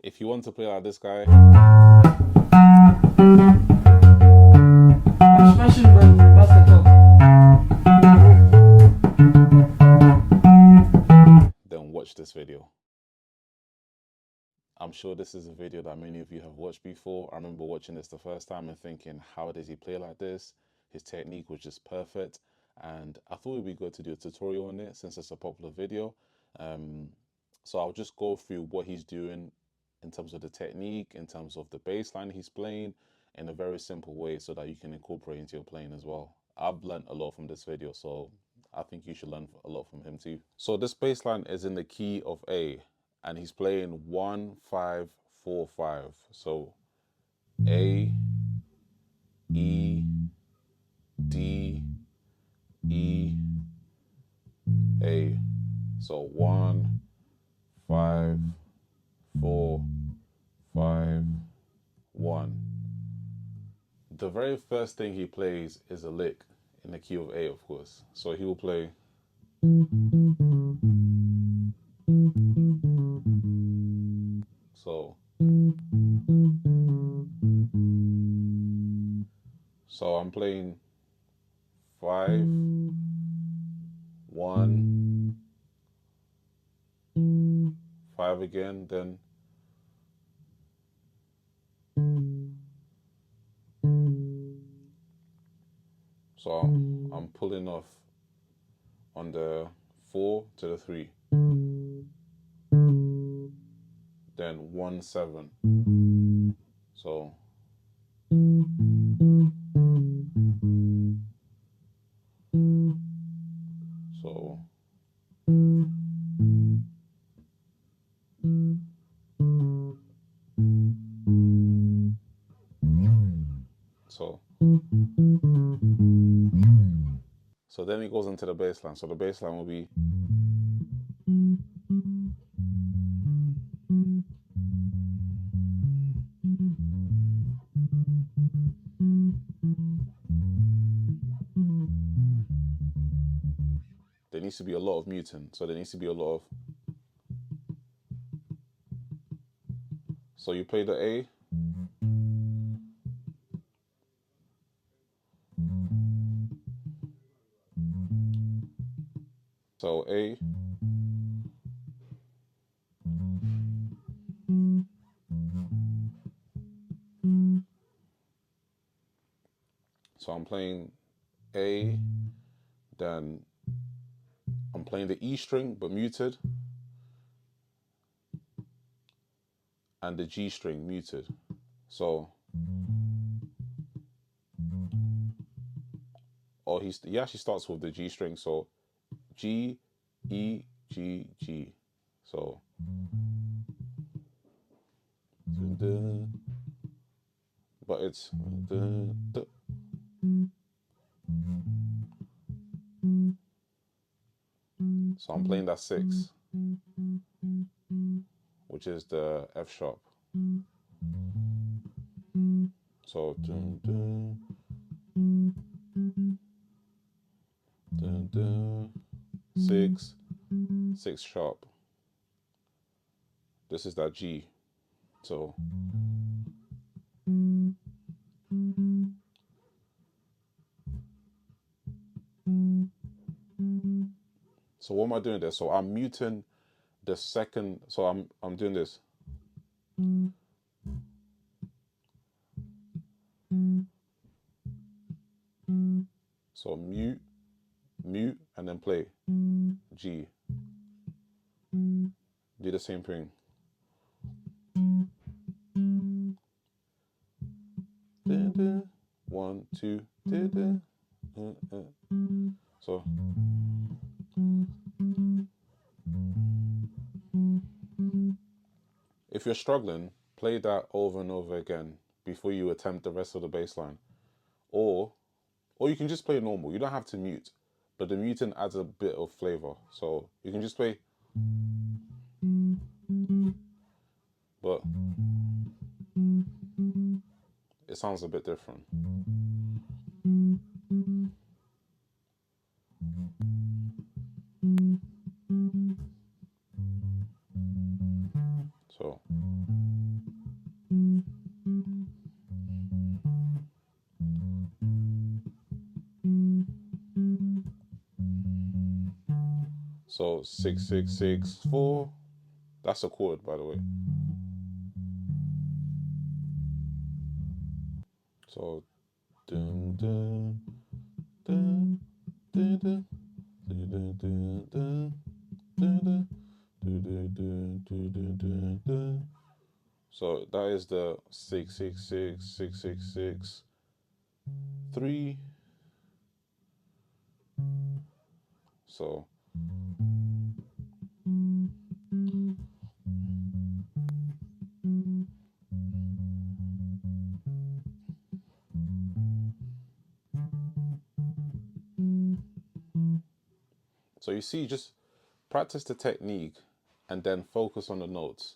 If you want to play like this guy, then watch this video. I'm sure this is a video that many of you have watched before. I remember watching this the first time and thinking, how does he play like this? His technique was just perfect. And I thought it would be good to do a tutorial on it since it's a popular video. So I'll just go through what he's doing in terms of the technique, in terms of the bass line he's playing in a very simple way so that you can incorporate into your playing as well. I've learned a lot from this video, so I think you should learn a lot from him too. So this bass line is in the key of A, and he's playing 1 5 4 5. So A, E, D, E, A. So 1 5 4 5 1. The very first thing he plays is a lick in the key of A, of course. So he will play. So I'm playing 5 1 5 again, then so I'm pulling off on the 4 to the 3, then 1 7. So so so then it goes into the bass line. So the bass line will be there needs to be a lot of muting. So there needs to be a lot of. So you play the A. So A. So I'm playing A, then I'm playing the E string but muted, and the G string muted. So, or he actually starts with the G string. So G, E, G, G. So but it's so I'm playing that 6, which is the F sharp. So 6, 6 sharp. This is that G. So what am I doing there? So I'm muting the second. So I'm doing this. So mute, mute, and then play G. Do the same thing. One, two, so if you're struggling, play that over and over again before you attempt the rest of the bass line. Or you can just play normal. You don't have to mute, but the muting adds a bit of flavor. So you can just play, but it sounds a bit different. So So 6 6 6 4. That's a chord, by the way. So dun dun dun dun dun dun dun dun dun dun dun dun dun. So that is the 6 6 6 6 6 6 3. So so you see, just practice the technique and then focus on the notes.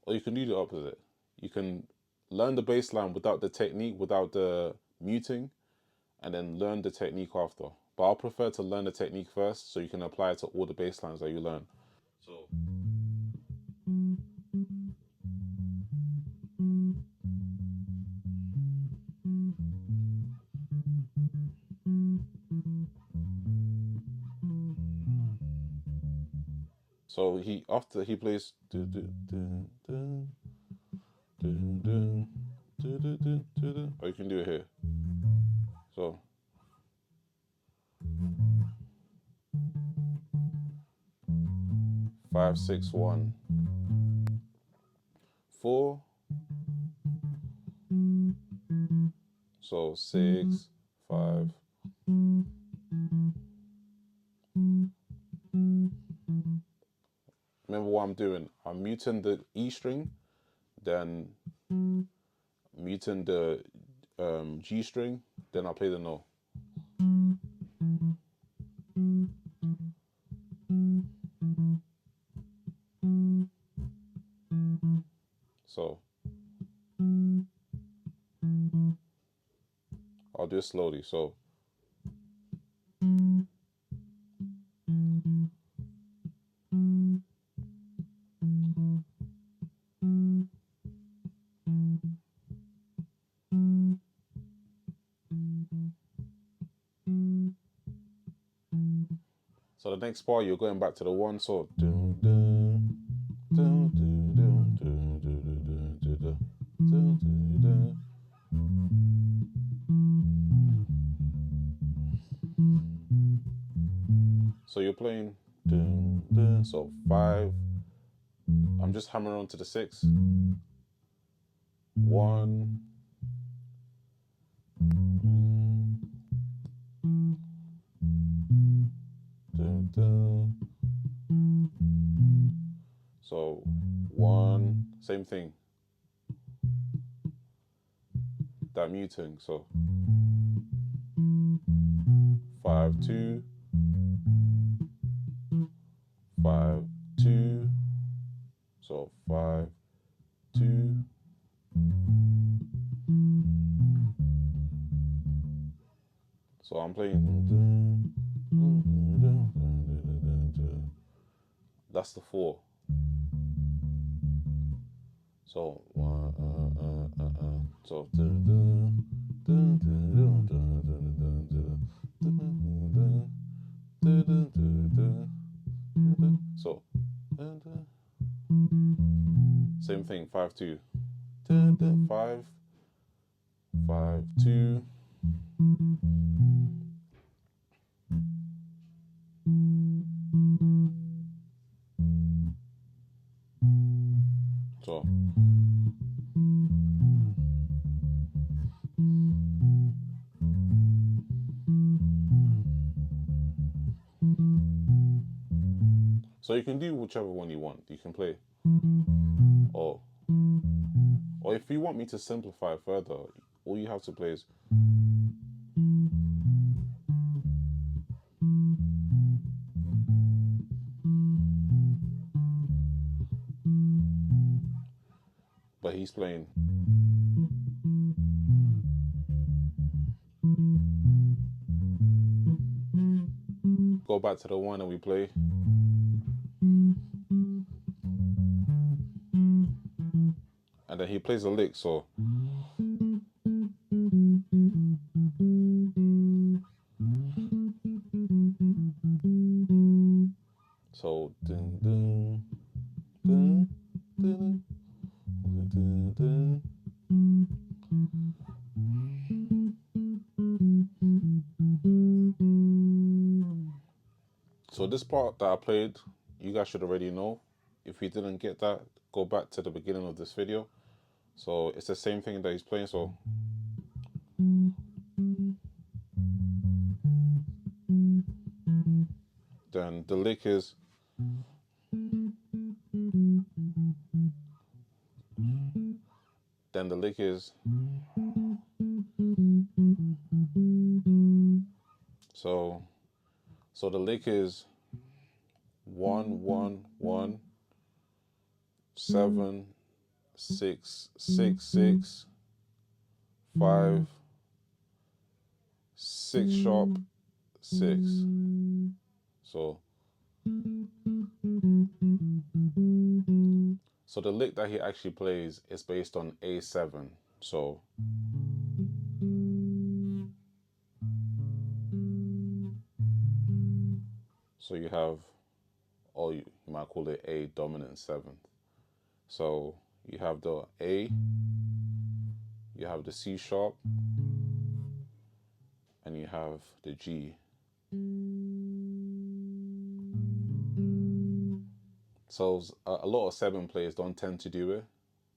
Or you can do the opposite. You can learn the bass line without the technique, without the muting, and then learn the technique after. But I'll prefer to learn the technique first so you can apply it to all the bass lines that you learn. So so he after he plays or you can do it here. So 5 6 1 4. So 6 5. Remember what I'm doing. I'm muting the E string, then muting the G string, then I'll play the note. So I'll do it slowly. So the next part you're going back to the one. So so you're playing so 5. I'm just hammering on to the 6. 1. So 1, same thing. That muting. So 5 2 5 2. So 5 2. So I'm playing. That's the 4. So so so same thing. 5 2 5 5 2. So so you can do whichever one you want. You can play, or if you want me to simplify it further, all you have to play is. But he's playing. Go back to the one and we play. And then he plays a lick, so. So this part that I played, you guys should already know. If you didn't get that, go back to the beginning of this video. So it's the same thing that he's playing. So then the lick is, then the lick is, so the lick is 1 1 1 7 6 6 6 5 6 sharp 6. So the lick that he actually plays is based on A7. So you have, or you might call it A dominant 7th. So you have the A, you have the C sharp, and you have the G. So a lot of 7 players don't tend to do it,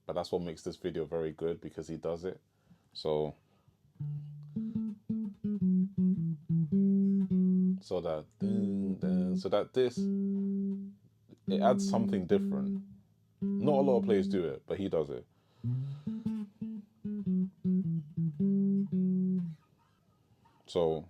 but that's what makes this video very good, because he does it. So that this, it adds something different. Not a lot of players do it, but he does it. So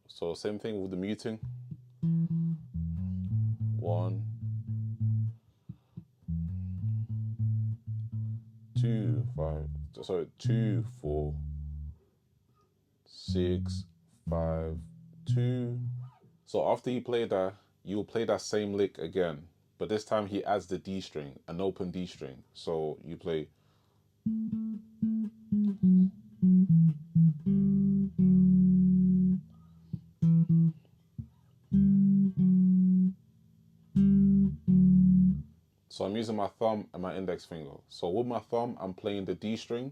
So same thing with the muting. 1 2 5, sorry, 2 4 6 5 2. So after you play that, you'll play that same lick again, but this time he adds the D string, an open D string. So you play. So I'm using my thumb and my index finger. So with my thumb, I'm playing the D string.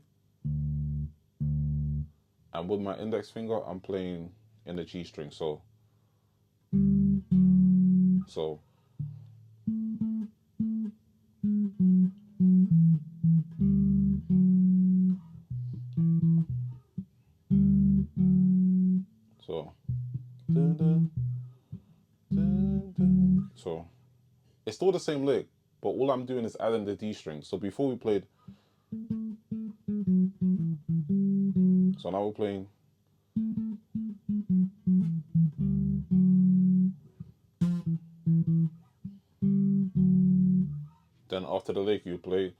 And with my index finger, I'm playing in the G string. So it's still the same lick, but all I'm doing is adding the D string. So before we played, so now we're playing. Then after the lick, you play.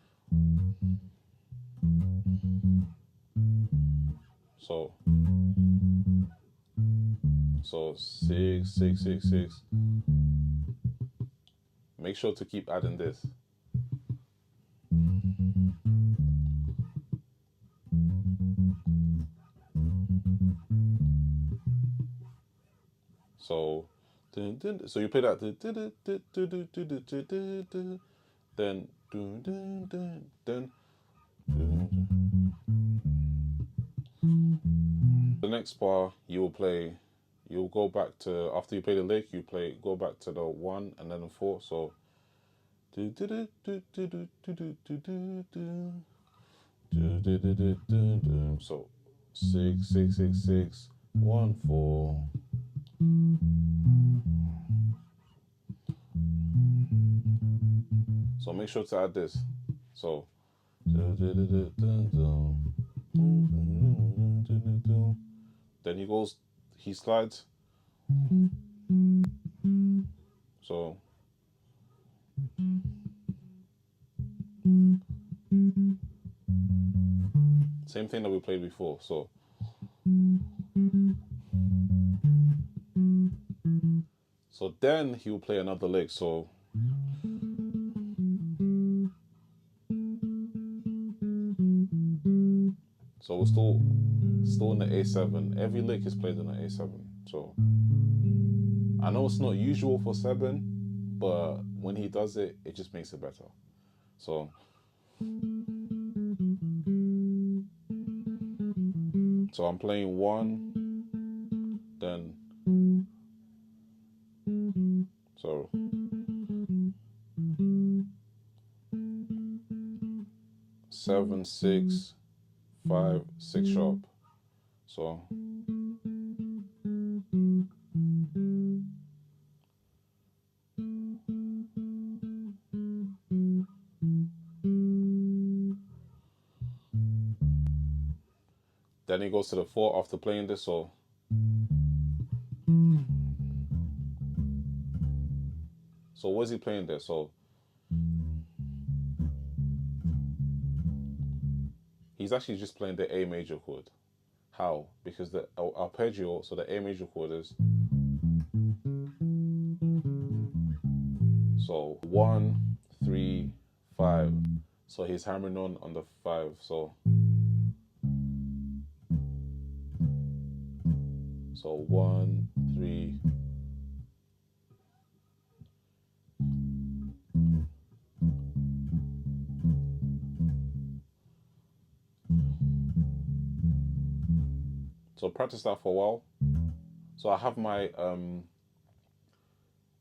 So 6 6 6 6. Make sure to keep adding this. So you play that, then the next bar you will play. You'll go back to, after you play the lick, you go back to the 1 and then the 4. So so 6 6 6 6 1 4. So make sure to add this. So he slides. So same thing that we played before. So then he will play another lick. So we're still in the A7. Every lick is played in the A7. So I know it's not usual for Seben, but when he does it, it just makes it better. So I'm playing 1, then so 7, 6, 5, 6 sharp. So then he goes to the 4 after playing this. So what is he playing there? So he's actually just playing the A major chord. How? Because the arpeggio, so the A major chord is, so 1, 3, 5. So he's hammering on the 5. So 1, 3. So practice that for a while. So I have my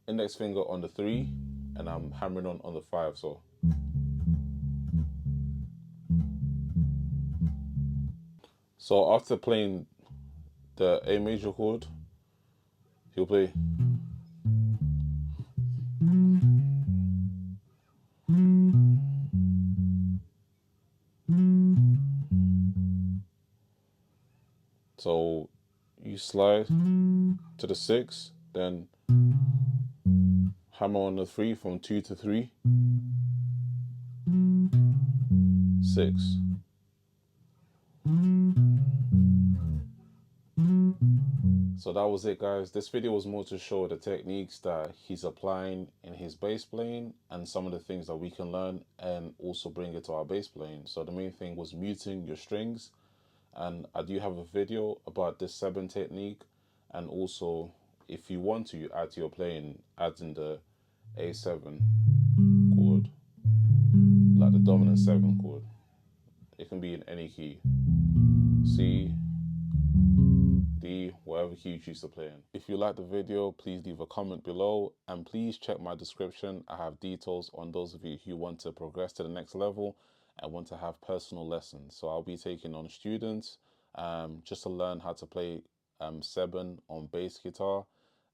index finger on the 3 and I'm hammering on the 5. So after playing the A major chord, he'll play. So you slide to the 6, then hammer on the 3 from 2 to 3, 6. So that was it, guys. This video was more to show the techniques that he's applying in his bass playing and some of the things that we can learn and also bring it to our bass playing. So the main thing was muting your strings, and I do have a video about this Seben technique, and also if you want to add to your playing, add in the A7 chord, like the dominant 7 chord. It can be in any key, C, D, whatever key you choose to play in. If you like the video, please leave a comment below, and please check my description. I have details on those of you who want to progress to the next level and want to have personal lessons. So I'll be taking on students just to learn how to play Seben on bass guitar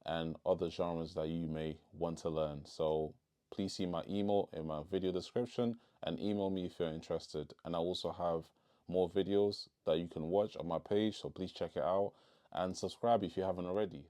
and other genres that you may want to learn. So please see my email in my video description and email me if you're interested. And I also have more videos that you can watch on my page, so please check it out and subscribe if you haven't already.